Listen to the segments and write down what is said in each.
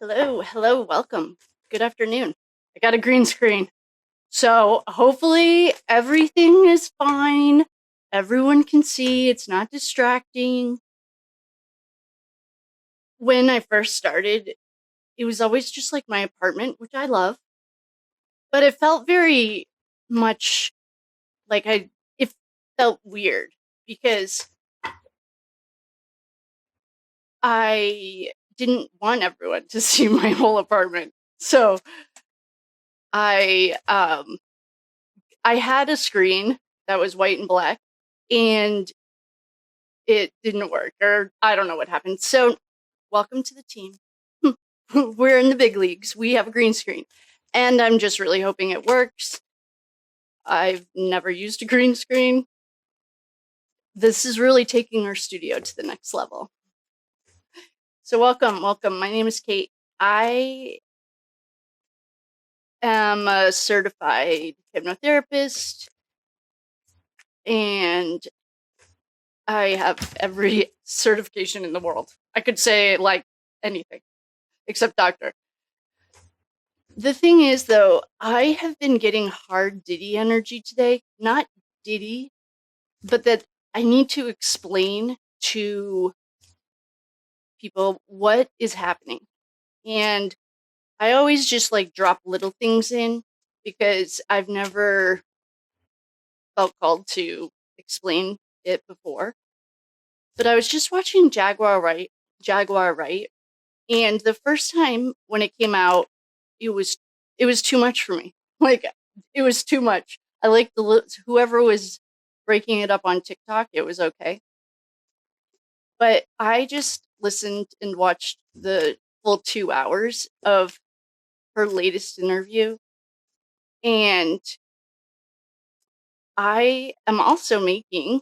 Hello, welcome. Good afternoon. I got a green screen. So hopefully everything is fine. Everyone can see, it's not distracting. When I first started, it was always just like my apartment, which I love, but it felt very much like it felt weird because I didn't want everyone to see my whole apartment. So I I had a screen that was white and black, and it didn't work, or I don't know what happened. So, welcome to the team. We're in the big leagues. We have a green screen, and I'm just really hoping it works. I've never used a green screen. This is really taking our studio to the next level. So, welcome. My name is Kate. I am a certified hypnotherapist, and I have every certification in the world. I could say like anything except doctor. The thing is, though, I have been getting hard Diddy energy today. Not Diddy, but that I need to explain to people what is happening. And I always just like drop little things in because I've never felt called to explain it before. But I was just watching Jaguar Right, and the first time when it came out, it was too much for me. Like it was too much. I like whoever was breaking it up on TikTok, it was okay. But I just listened and watched the full 2 hours of her latest interview, and I am also making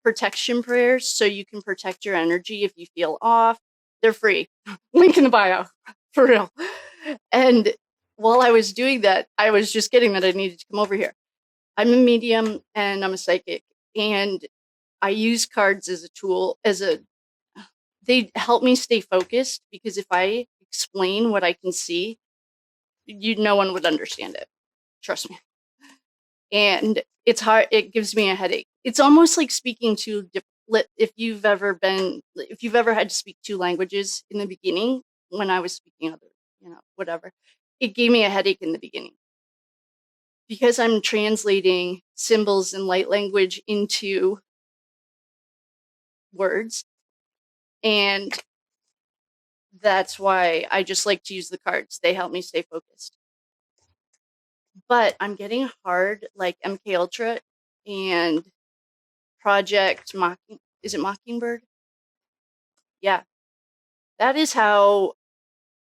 protection prayers so you can protect your energy if you feel off. They're free. Link in the bio. For real. And while I was doing that, I was just getting that I needed to come over here. I'm a medium and I'm a psychic, and I use cards as a tool, they help me stay focused, because if I explain what I can see, no one would understand it. Trust me. And it's hard. It gives me a headache. It's almost like speaking to if you've ever had to speak two languages in the beginning. When I was speaking other, whatever, it gave me a headache in the beginning because I'm translating symbols and light language into words, and that's why I just like to use the cards. They help me stay focused. But I'm getting hard, like MK Ultra and is it Mockingbird? Yeah. That is how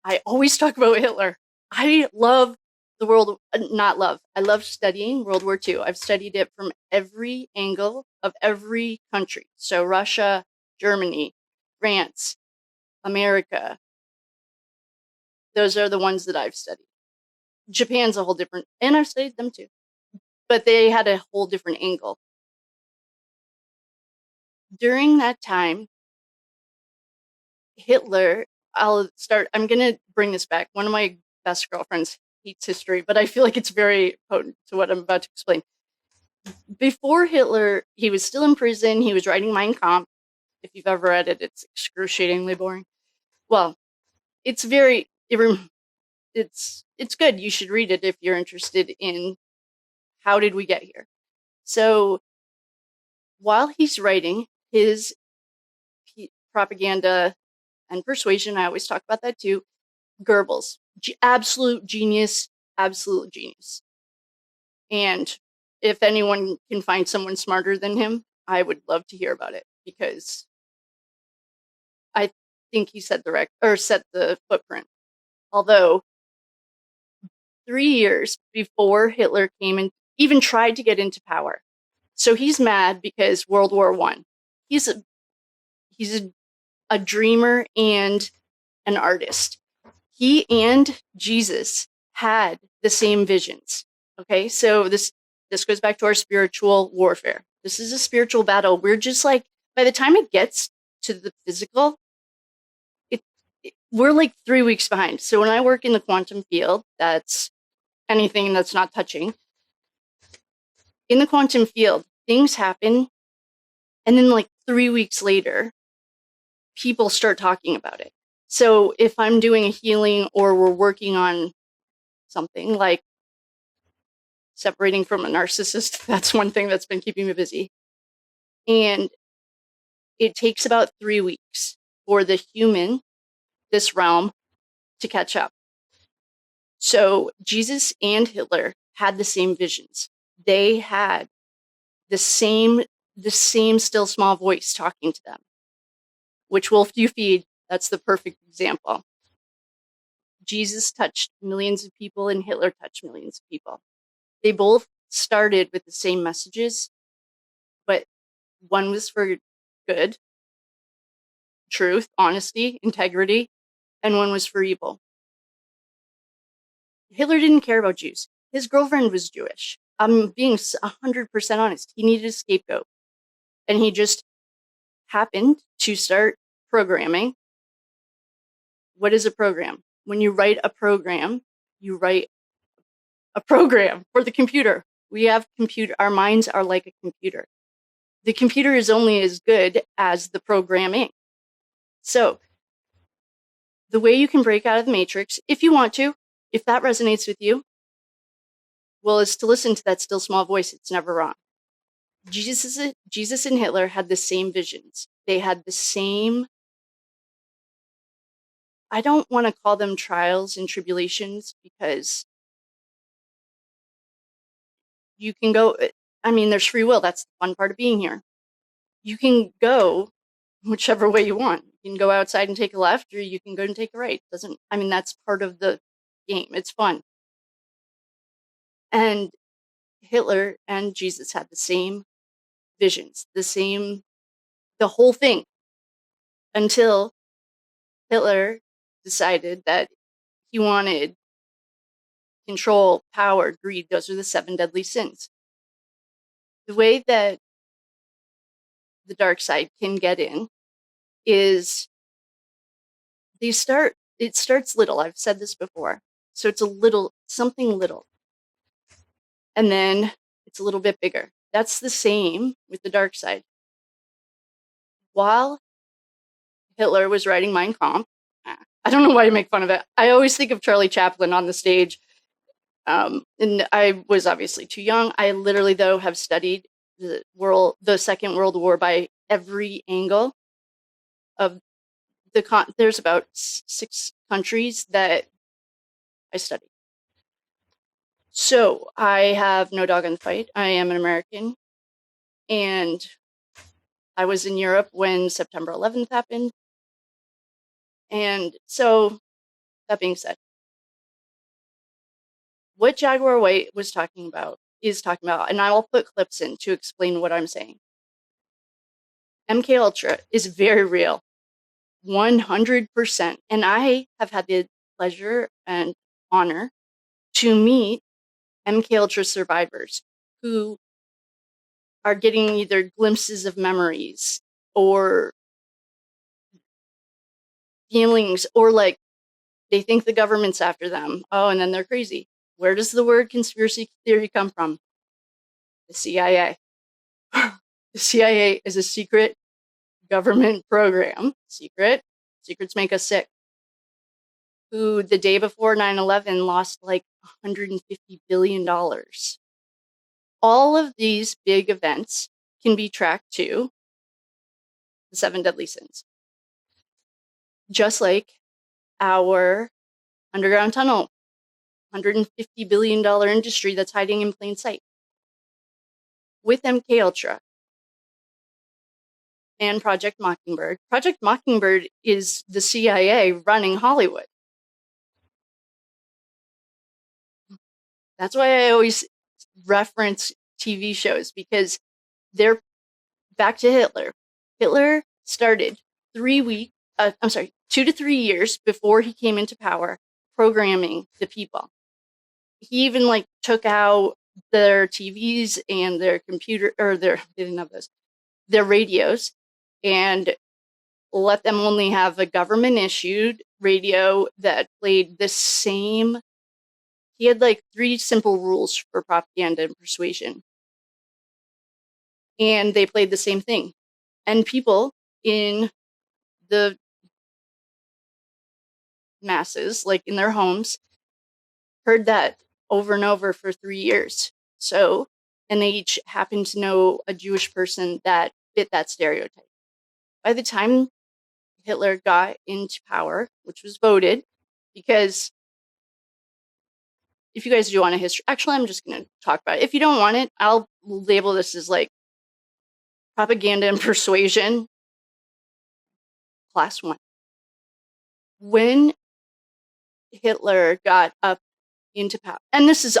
I always talk about Hitler. I love the world, not love. I love studying World War II. I've studied it from every angle of every country. So Russia, Germany, France, America. Those are the ones that I've studied. Japan's a whole different, and I've studied them too. But they had a whole different angle. During that time, Hitler, I'm going to bring this back. One of my best girlfriends hates history, but I feel like it's very potent to what I'm about to explain. Before Hitler, he was still in prison. He was writing Mein Kampf. If you've ever read it, it's excruciatingly boring. Well, it's good. You should read it if you're interested in how did we get here. So while he's writing his propaganda and persuasion, I always talk about that too, Goebbels, absolute genius. And if anyone can find someone smarter than him, I would love to hear about it, because I think he set the footprint. Although 3 years before Hitler came and even tried to get into power. So he's mad because World War I. He's a dreamer and an artist. He and Jesus had the same visions. Okay, so this goes back to our spiritual warfare. This is a spiritual battle. We're just like, by the time it gets to the physical, we're like 3 weeks behind. So when I work in the quantum field, that's anything that's not touching. In the quantum field, things happen, and then like 3 weeks later, people start talking about it. So if I'm doing a healing or we're working on something like separating from a narcissist, that's one thing that's been keeping me busy. And it takes about 3 weeks for the human, this realm, to catch up. So Jesus and Hitler had the same visions. They had the same still small voice talking to them. Which wolf do you feed? That's the perfect example. Jesus touched millions of people and Hitler touched millions of people. They both started with the same messages, but one was for good, truth, honesty, integrity, and one was for evil. Hitler didn't care about Jews. His girlfriend was Jewish. I'm being 100% honest. He needed a scapegoat. And he just happened to start programming. What is a program? When you write a program, you write a program for the computer. We have our minds are like a computer. The computer is only as good as the programming. So the way you can break out of the matrix, if you want to, if that resonates with you, well, is to listen to that still small voice. It's never wrong. Jesus and Hitler had the same visions. They had the same, I don't want to call them trials and tribulations because you can go, I mean, there's free will. That's the fun part of being here. You can go whichever way you want. You can go outside and take a left, or you can go and take a right. That's part of the game. It's fun. And Hitler and Jesus had the same visions, the whole thing, until Hitler decided that he wanted control, power, greed. Those are the 7 deadly sins. The way that the dark side can get in is it starts little. I've said this before. So it's something little. And then it's a little bit bigger. That's the same with the dark side. While Hitler was writing Mein Kampf, I don't know why you make fun of it. I always think of Charlie Chaplin on the stage. And I was obviously too young. I literally, though, have studied the Second World War by every angle of there's about 6 countries that I studied. So I have no dog in the fight. I am an American. And I was in Europe when September 11th happened. And so, that being said, what Jaguar White is talking about, and I will put clips in to explain what I'm saying. MK Ultra is very real, 100%. And I have had the pleasure and honor to meet MK Ultra survivors who are getting either glimpses of memories or feelings, or like they think the government's after them. Oh, and then they're crazy. Where does the word conspiracy theory come from? The CIA. The CIA is a secret government program. Secrets make us sick. Who the day before 9/11 lost like $150 billion. All of these big events can be tracked to the 7 deadly sins. Just like our underground tunnel, $150 billion industry that's hiding in plain sight. With MK Ultra and Project Mockingbird. Project Mockingbird is the CIA running Hollywood. That's why I always reference TV shows, because they're back to Hitler. Hitler started 2 to 3 years before he came into power, programming the people. He even took out their TVs and their computer, or they didn't have those, their radios, and let them only have a government-issued radio that played the same. He had like 3 simple rules for propaganda and persuasion. And they played the same thing. And people in the masses, like in their homes, heard that over and over for 3 years. So, and they each happened to know a Jewish person that fit that stereotype. By the time Hitler got into power, which was voted, because if you guys do want a history, actually, I'm just going to talk about it. If you don't want it, I'll label this as like propaganda and persuasion, class 1. When Hitler got up into power, and this is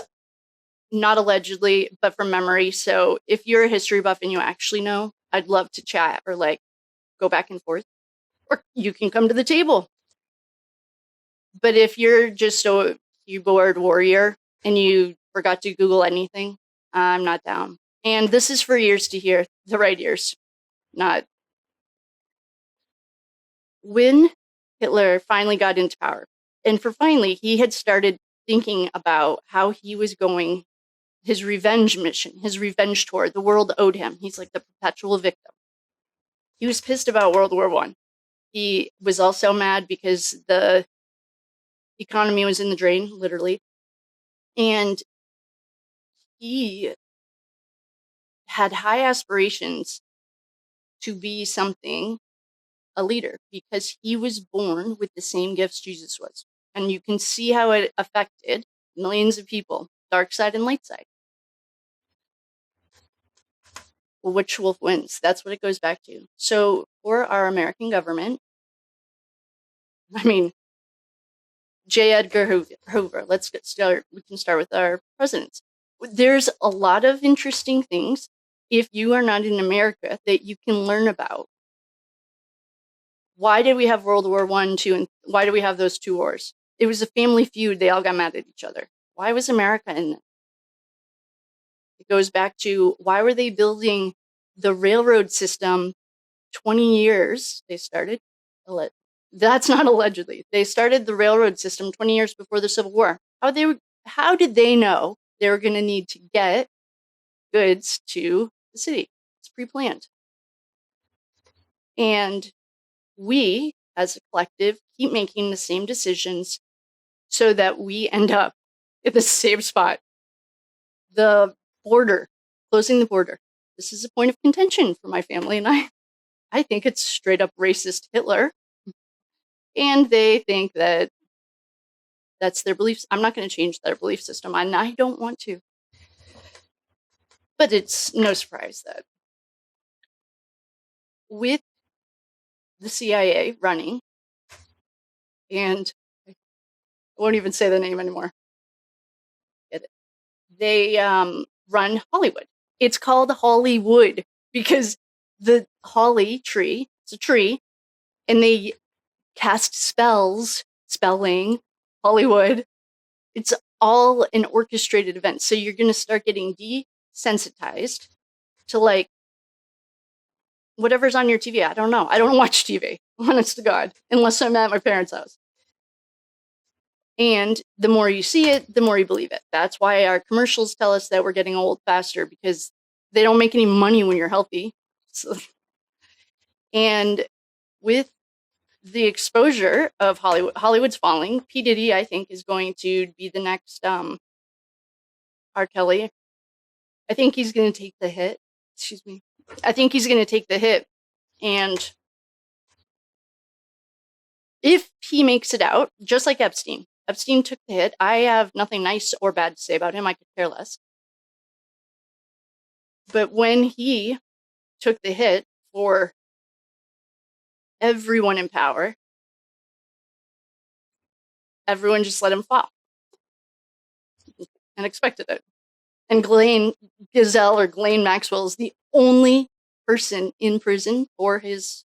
not allegedly, but from memory. So if you're a history buff and you actually know, I'd love to chat or like go back and forth, or you can come to the table. But if you're just a keyboard warrior and you forgot to Google anything, I'm not down. And this is for ears to hear, the right ears, not. When Hitler finally got into power, and for finally, he had started thinking about how he was going, his revenge mission, his revenge tour, the world owed him. He's like the perpetual victim. He was pissed about World War I. He was also mad because the economy was in the drain, literally. And he had high aspirations to be something, a leader, because he was born with the same gifts Jesus was. And you can see how it affected millions of people, dark side and light side. Well, which wolf wins? That's what it goes back to. So for our American government, I mean, J. Edgar Hoover, let's get started. We can start with our presidents. There's a lot of interesting things, if you are not in America, that you can learn about. Why did we have World War I, II, and why did we have those 2 wars? It was a family feud. They all got mad at each other. Why was America in it? It goes back to, why were they building the railroad system 20 years? They started, that's not allegedly. They started the railroad system 20 years before the Civil War. How did they know they were going to need to get goods to the city? It's pre-planned. And we, as a collective, keep making the same decisions so that we end up in the same spot. The border, closing the border. This is a point of contention for my family and I. I think it's straight up racist Hitler. And they think that that's their beliefs. I'm not going to change their belief system, and I don't want to. But it's no surprise that with the CIA running, and I won't even say the name anymore, they run Hollywood. It's called Hollywood because the holly tree, it's a tree, and they cast spells, spelling, Hollywood. It's all an orchestrated event. So you're going to start getting desensitized to like whatever's on your TV. I don't know. I don't watch TV, honest to God, unless I'm at my parents' house. And the more you see it, the more you believe it. That's why our commercials tell us that we're getting old faster, because they don't make any money when you're healthy. So, and with the exposure of Hollywood's falling, P. Diddy, I think, is going to be the next R. Kelly. I think he's going to take the hit. Excuse me. I think he's going to take the hit. And if he makes it out, just like Epstein took the hit. I have nothing nice or bad to say about him. I could care less. But when he took the hit for everyone in power, everyone just let him fall and expected it. And Ghislaine Maxwell is the only person in prison for his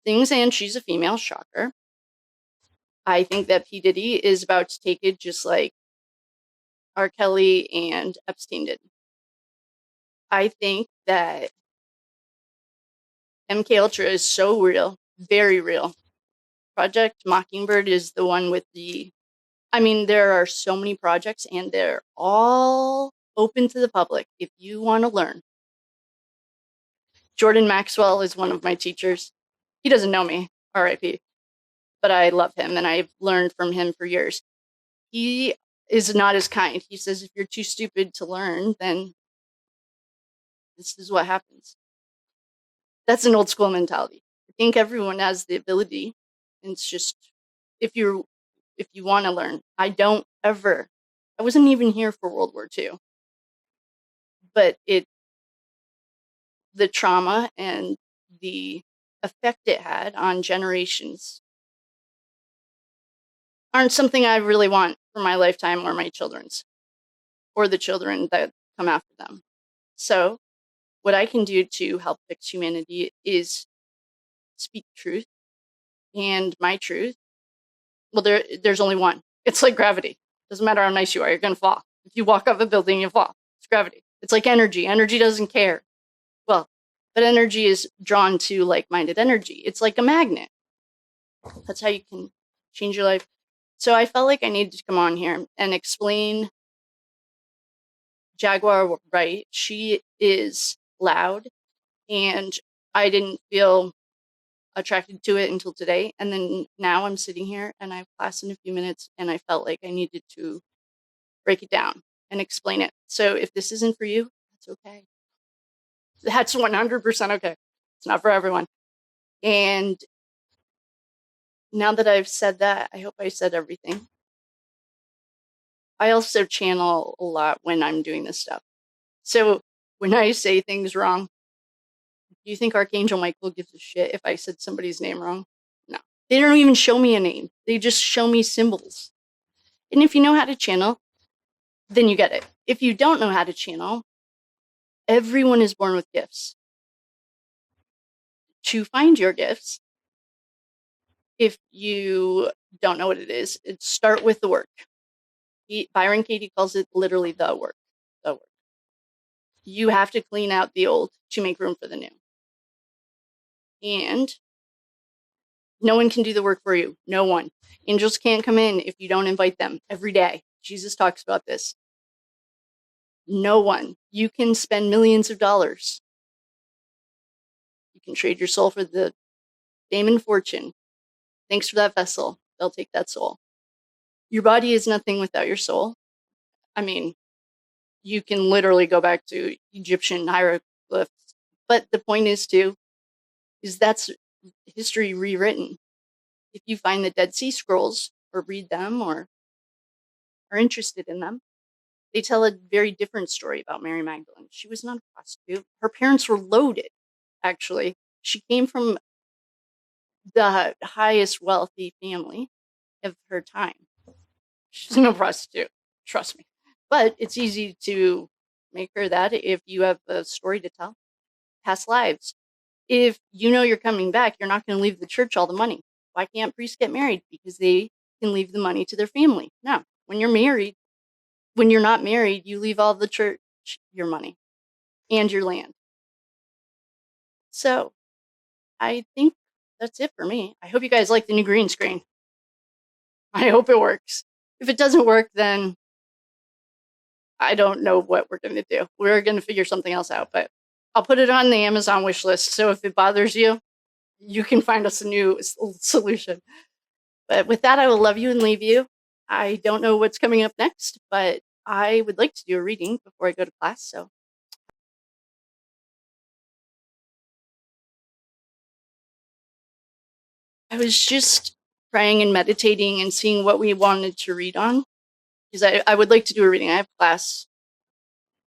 things, and she's a female, shocker. I think that P. Diddy is about to take it just like R. Kelly and Epstein did. I think that MK Ultra is so real, very real. Project Mockingbird is the one with the, I mean, there are so many projects and they're all open to the public if you want to learn. Jordan Maxwell is one of my teachers. He doesn't know me, RIP, but I love him and I've learned from him for years. He is not as kind. He says, if you're too stupid to learn, then this is what happens. That's an old school mentality. I think everyone has the ability. And it's just, if you want to learn, I wasn't even here for World War II, but the trauma and the effect it had on generations aren't something I really want for my lifetime or my children's, or the children that come after them. So what I can do to help fix humanity is speak truth, and my truth, well, there's only one. It's like gravity. Doesn't matter how nice you are, you're going to fall. If you walk off a building, you fall. It's gravity. It's like energy. Energy doesn't care. Well, but energy is drawn to like-minded energy. It's like a magnet. That's how you can change your life. So I felt like I needed to come on here and explain Jaguar right. She is loud, and I didn't feel attracted to it until today. And then now I'm sitting here and I have class in a few minutes and I felt like I needed to break it down and explain it. So if this isn't for you, that's okay. That's 100% okay. It's not for everyone. And now that I've said that, I hope I said everything. I also channel a lot when I'm doing this stuff. So when I say things wrong, do you think Archangel Michael gives a shit if I said somebody's name wrong? No. They don't even show me a name. They just show me symbols. And if you know how to channel, then you get it. If you don't know how to channel, everyone is born with gifts. To find your gifts, if you don't know what it is, start with the work. Byron Katie calls it literally the work. The work. You have to clean out the old to make room for the new. And no one can do the work for you. No one. Angels can't come in if you don't invite them every day. Jesus talks about this. No one. You can spend millions of dollars. You can trade your soul for the fame and fortune. Thanks for that vessel. They'll take that soul. Your body is nothing without your soul. I mean, you can literally go back to Egyptian hieroglyphs. But the point is that's history rewritten. If you find the Dead Sea Scrolls or read them or are interested in them, they tell a very different story about Mary Magdalene. She was not a prostitute. Her parents were loaded, actually. She came from the highest wealthy family of her time. She's no prostitute, trust me. But it's easy to make her that if you have a story to tell. Past lives. If you know you're coming back, you're not going to leave the church all the money. Why can't priests get married? Because they can leave the money to their family. No, when you're married, when you're not married, you leave all the church your money and your land. So I think that's it for me. I hope you guys like the new green screen. I hope it works. If it doesn't work, then I don't know what we're going to do. We're going to figure something else out, but I'll put it on the Amazon wish list. So if it bothers you, you can find us a new solution. But with that, I will love you and leave you. I don't know what's coming up next, but I would like to do a reading before I go to class. So I was just praying and meditating and seeing what we wanted to read on, because I would like to do a reading. I have class.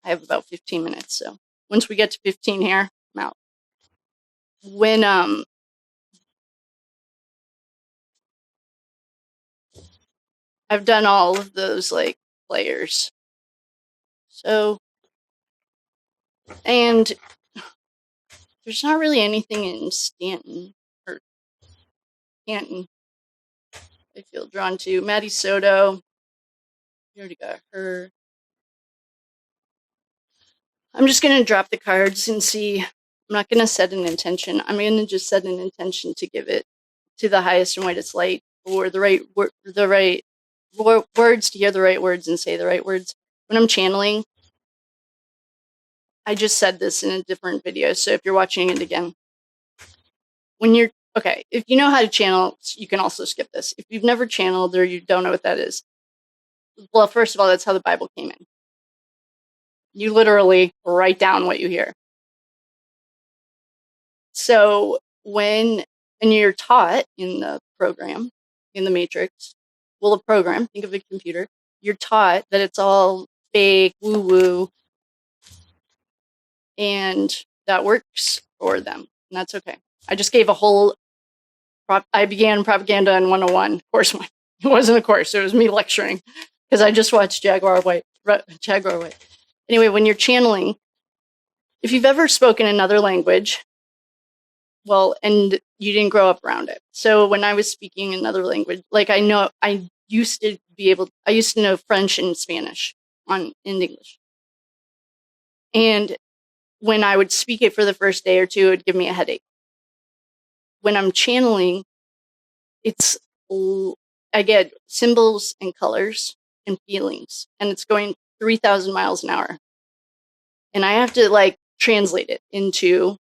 I have about 15 minutes. So once we get to 15 here, I'm out. When I've done all of those like players. So, and there's not really anything in Stanton or Canton I feel drawn to. Maddie Soto. You already got her. I'm just going to drop the cards and see I'm not going to set an intention. I'm going to just set an intention to give it to the highest and whitest light, or the right words, to hear the right words and say the right words. When I'm channeling, I just said this in a different video, so if you're watching it again, if you know how to channel, you can also skip this. If you've never channeled or you don't know what that is, well, first of all, that's how the Bible came in. You literally write down what you hear. So and you're taught in the program, in the matrix, well, a program, think of a computer, you're taught that it's all fake, woo-woo, and that works for them, and that's okay. I just gave I began propaganda in 101, course one. It wasn't a course, it was me lecturing, because I just watched Jaguar White. Anyway, when you're channeling, if you've ever spoken another language, well, and you didn't grow up around it. So when I was speaking another language, like I used to know French and Spanish in English. And when I would speak it for the first day or two, it would give me a headache. When I'm channeling, I get symbols and colors and feelings, and it's going 3,000 miles an hour. And I have to translate it into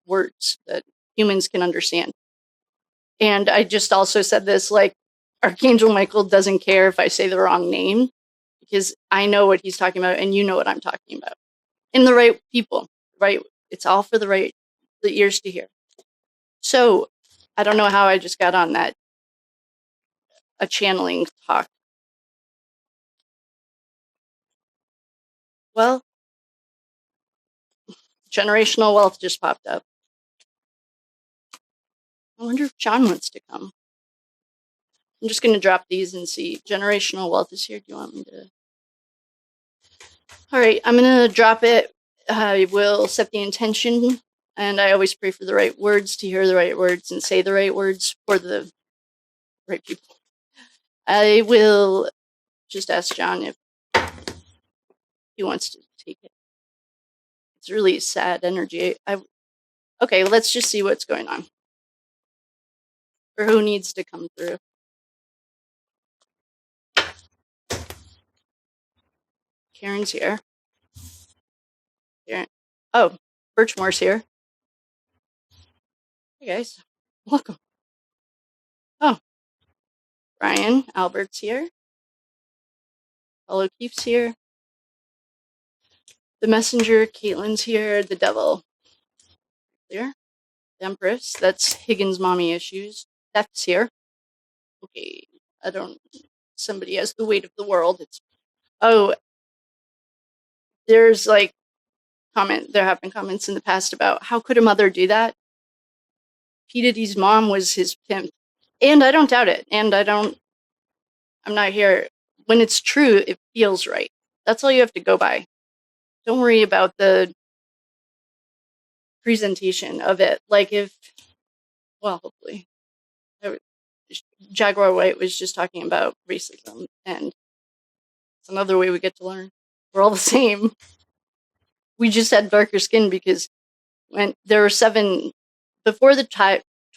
words that humans can understand. And I just also said this, Archangel Michael doesn't care if I say the wrong name, because I know what he's talking about and you know what I'm talking about. And the right people, right? It's all for the ears to hear. So I don't know how I just got on a channeling talk. Well, generational wealth just popped up. I wonder if John wants to come. I'm just going to drop these and see. Generational wealth is here. Do you want me to? All right, I'm going to drop it. I will set the intention, and I always pray for the right words, to hear the right words and say the right words for the right people. I will just ask John if he wants to take it. It's really sad energy. Okay, let's just see what's going on. Or who needs to come through. Karen's here. Karen. Oh, Birchmore's here. Hey guys, welcome. Oh, Brian Albert's here. Hello, Keith's here. The messenger, Caitlin's here. The devil. There. The Empress. That's Higgins' mommy issues. Steph's here. Okay, somebody has the weight of the world. There's there have been comments in the past about how could a mother do that? P. Diddy's mom was his pimp. And I don't doubt it. And I'm not here. When it's true, it feels right. That's all you have to go by. Don't worry about the presentation of it. Hopefully. Jaguar White was just talking about racism, and it's another way we get to learn. We're all the same. We just had darker skin because when there were 7, before the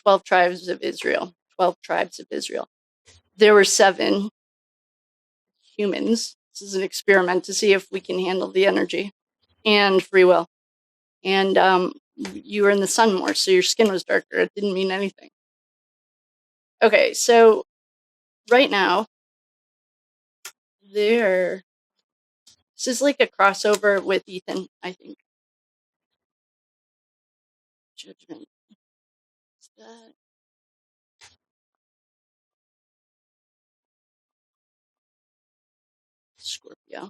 12 tribes of Israel, there were 7 humans. This is an experiment to see if we can handle the energy and free will. And you were in the sun more, so your skin was darker. It didn't mean anything. Okay, so right now, this is like a crossover with Ethan, I think. Judgment. Is that? Scorpio.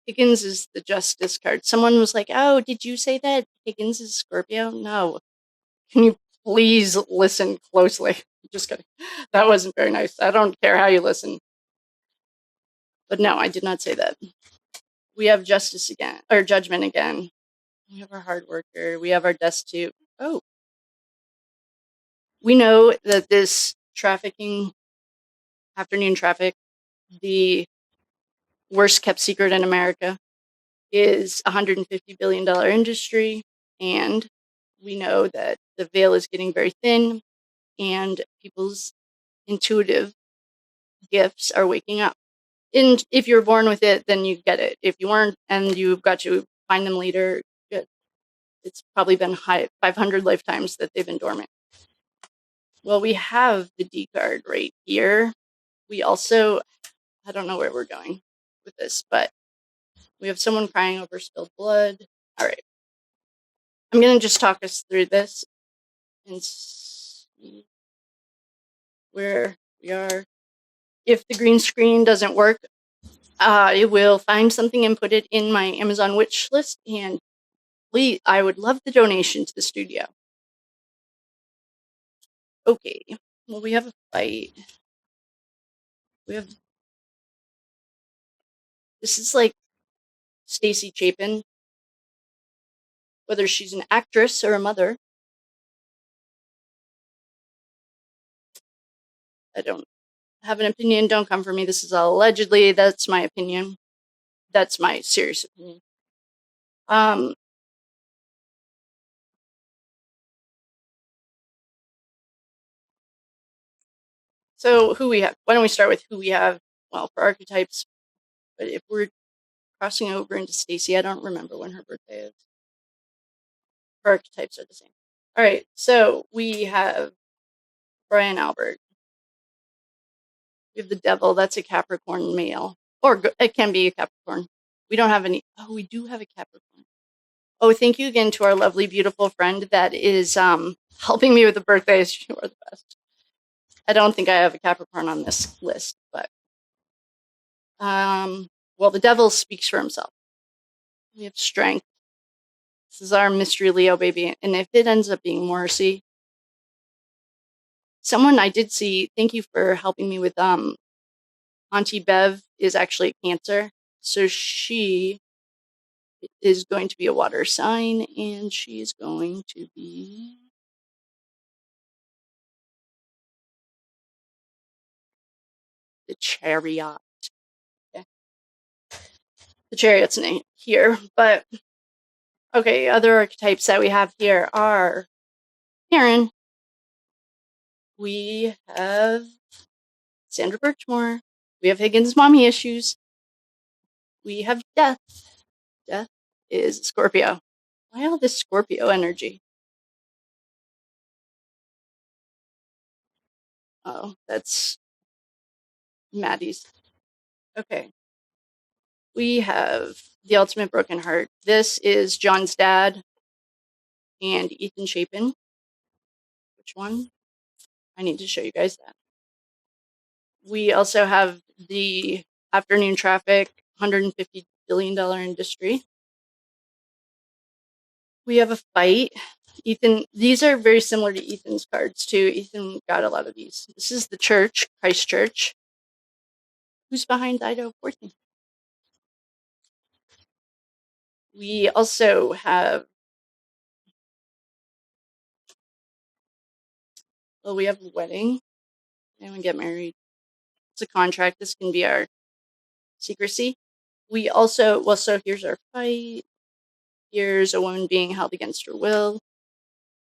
Higgins is the justice card. Someone was like, oh, did you say that Higgins is Scorpio? No. Can you please listen closely? Just kidding. That wasn't very nice. I don't care how you listen. But no, I did not say that. We have justice again, or judgment again. We have our hard worker. We have our destitute. Oh. We know that this trafficking, afternoon traffic, the worst kept secret in America, is a $150 billion industry, and we know that the veil is getting very thin, and people's intuitive gifts are waking up. And if you're born with it, then you get it. If you weren't and you've got to find them later, good. It's probably been 500 lifetimes that they've been dormant. Well, we have the D card right here. We also, I don't know where we're going with this, but we have someone crying over spilled blood. All right. I'm going to just talk us through this and see where we are. If the green screen doesn't work, I will find something and put it in my Amazon wish list, and please, I would love the donation to the studio. Okay, well, we have a fight. This is like Stacy Chapin, whether she's an actress or a mother. I don't have an opinion. Don't come for me. This is allegedly. That's my opinion. That's my serious opinion. So who we have? Why don't we start with who we have? Well, for archetypes, but if we're crossing over into Stacy, I don't remember when her birthday is. Her archetypes are the same. All right, so we have Brian Albert. We have the devil. That's a Capricorn male, or it can be a Capricorn. We don't have any. Oh, we do have a Capricorn. Oh, thank you again to our lovely, beautiful friend that is helping me with the birthdays. You are the best. I don't think I have a Capricorn on this list, but well, the devil speaks for himself. We have strength. This is our mystery Leo baby, and if it ends up being Morrissey, someone I did see. Thank you for helping me with Auntie Bev is actually Cancer, so she is going to be a water sign, and she is going to be the Chariot. Okay. The Chariot's name here, but okay, other archetypes that we have here are Karen. We have Sandra Birchmore. We have Higgins' mommy issues. We have Death. Death is Scorpio. Why all this Scorpio energy? Oh, that's Maddie's. Okay. We have The Ultimate Broken Heart. This is John's dad and Ethan Chapin. Which one? I need to show you guys that. We also have the Afternoon Traffic, $150 billion industry. We have a fight. Ethan, these are very similar to Ethan's cards too. Ethan got a lot of these. This is the church, Christ Church. Who's behind Idaho 14? We also have, well, we have a wedding. Anyone get married? It's a contract. This can be our secrecy. We also, well, so here's our fight. Here's a woman being held against her will.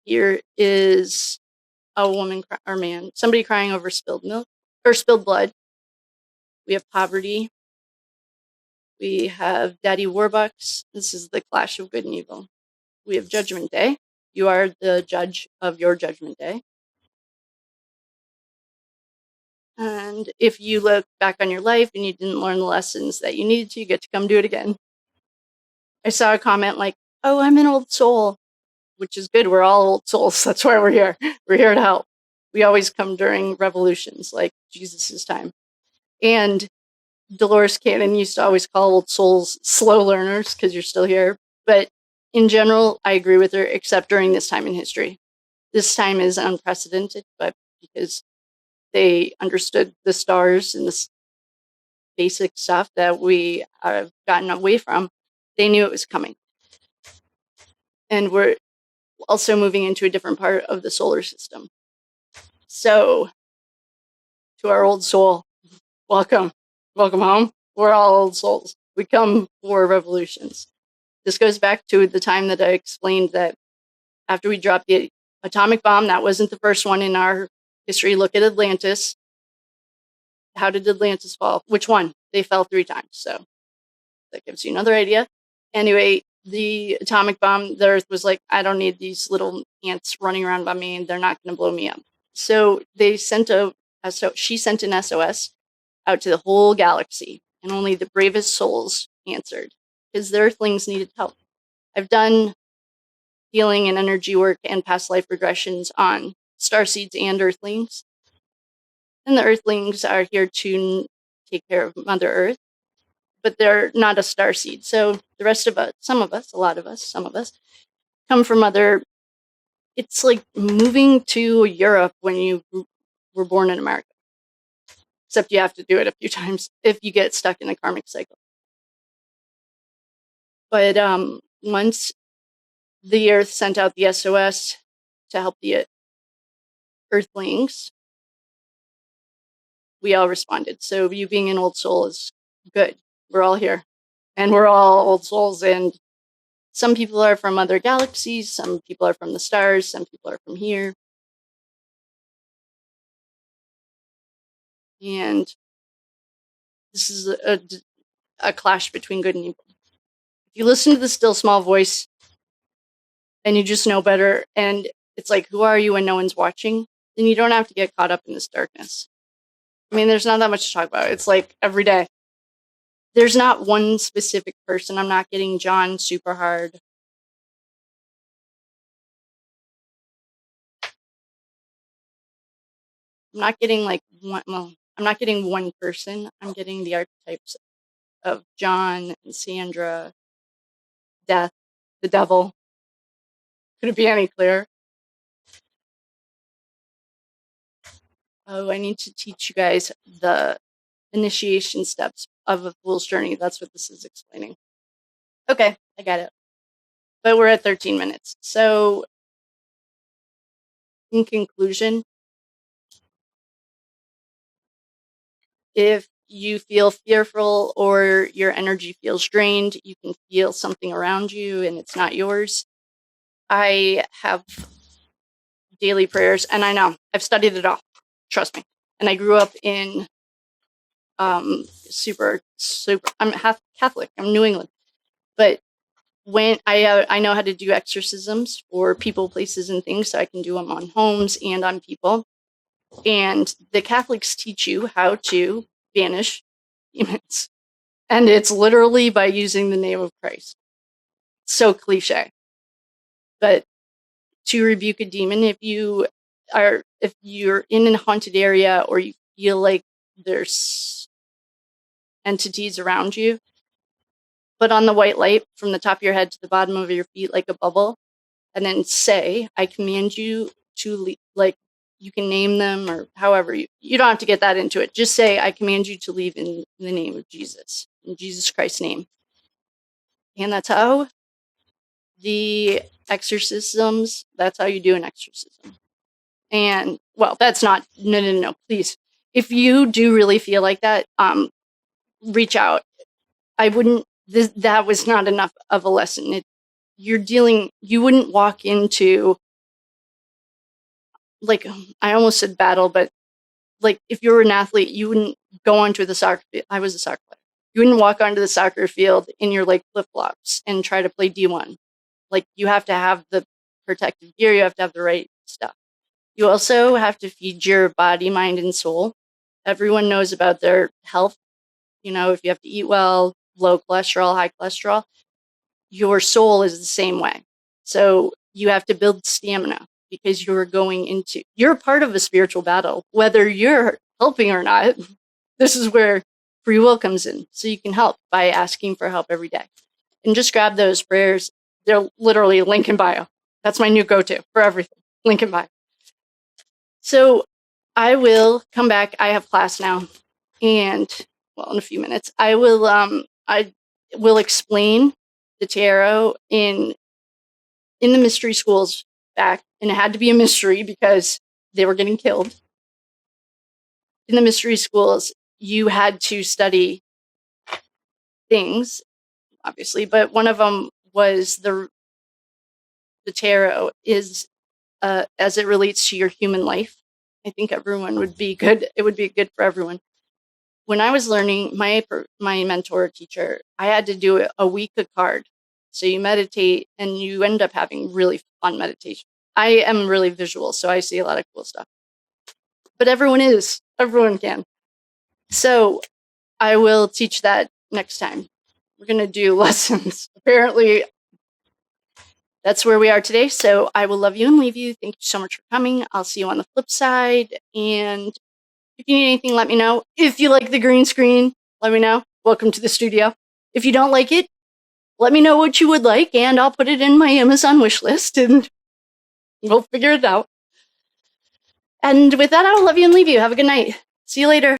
Here is a woman or man, somebody crying over spilled milk or spilled blood. We have poverty. We have Daddy Warbucks. This is the clash of good and evil. We have Judgment Day. You are the judge of your Judgment Day. And if you look back on your life and you didn't learn the lessons that you needed to, you get to come do it again. I saw a comment like, oh, I'm an old soul, which is good. We're all old souls. That's why we're here. We're here to help. We always come during revolutions like Jesus's time. And Dolores Cannon used to always call old souls slow learners because you're still here. But in general, I agree with her, except during this time in history. This time is unprecedented, but because they understood the stars and the basic stuff that we have gotten away from, they knew it was coming. And we're also moving into a different part of the solar system. So, to our old soul, welcome. Welcome home. We're all old souls. We come for revolutions. This goes back to the time that I explained that after we dropped the atomic bomb, that wasn't the first one in our history. Look at Atlantis. How did Atlantis fall? Which one? They fell 3 times. So that gives you another idea. Anyway, the atomic bomb, the Earth was like, I don't need these little ants running around by me, and they're not going to blow me up. So they sent she sent an SOS out to the whole galaxy, and only the bravest souls answered because the Earthlings needed help. I've done healing and energy work and past life regressions on starseeds and Earthlings, and the Earthlings are here to take care of Mother Earth, but they're not a starseed. So the rest of us, some of us, come from other. It's like moving to Europe when you were born in America, except you have to do it a few times if you get stuck in a karmic cycle. But once the Earth sent out the SOS to help the Earthlings, we all responded. So you being an old soul is good. We're all here, and we're all old souls, and some people are from other galaxies, some people are from the stars, some people are from here. And this is a clash between good and evil. If you listen to the still small voice and you just know better, and it's like, who are you when no one's watching? Then you don't have to get caught up in this darkness. I mean, there's not that much to talk about. It's like every day. There's not one specific person. I'm not getting John super hard. I'm not getting like one. Well, I'm not getting one person. I'm getting the archetypes of John and Sandra, death, the devil. Could it be any clearer? Oh, I need to teach you guys the initiation steps of a fool's journey. That's what this is explaining. Okay, I got it. But we're at 13 minutes. So, in conclusion, if you feel fearful or your energy feels drained, you can feel something around you and it's not yours. I have daily prayers, and I know I've studied it all. Trust me. And I grew up in super. I'm half Catholic. I'm New England, but when I know how to do exorcisms for people, places, and things, so I can do them on homes and on people. And the Catholics teach you how to banish demons, and it's literally by using the name of Christ. So cliche, but to rebuke a demon, if you're in a haunted area or you feel like there's entities around you, put on the white light from the top of your head to the bottom of your feet like a bubble, and then say, I command you to leave. Like, you can name them or however you don't have to get that into it. Just say, I command you to leave in the name of Jesus, in Jesus Christ's name. And that's how the exorcisms, that's how you do an exorcism. And, well, that's not, no, please. If you do really feel like that, reach out. I wouldn't, that was not enough of a lesson. You wouldn't walk into, like, I almost said battle, but like if you were an athlete, you wouldn't go onto the soccer field. I was a soccer player. You wouldn't walk onto the soccer field in your like flip-flops and try to play D1. Like, you have to have the protective gear. You have to have the right stuff. You also have to feed your body, mind, and soul. Everyone knows about their health. You know, if you have to eat well, low cholesterol, high cholesterol, your soul is the same way. So you have to build stamina because you're part of a spiritual battle, whether you're helping or not. This is where free will comes in. So you can help by asking for help every day. And just grab those prayers. They're literally link in bio. That's my new go-to for everything. Link in bio. So I will come back. I have class now. And, well, in a few minutes, I will explain the tarot in the mystery schools back, and it had to be a mystery because they were getting killed. In the mystery schools, you had to study things, obviously, but one of them was the tarot is as it relates to your human life. I think everyone would be good. It would be good for everyone. When I was learning, my mentor teacher, I had to do a week a card. So you meditate and you end up having really fun meditation. I am really visual, so I see a lot of cool stuff. But everyone can. So I will teach that next time. We're going to do lessons. Apparently, that's where we are today. So I will love you and leave you. Thank you so much for coming. I'll see you on the flip side. And if you need anything, let me know. If you like the green screen, let me know. Welcome to the studio. If you don't like it, let me know what you would like, and I'll put it in my Amazon wish list, and we'll figure it out. And with that, I'll love you and leave you. Have a good night. See you later.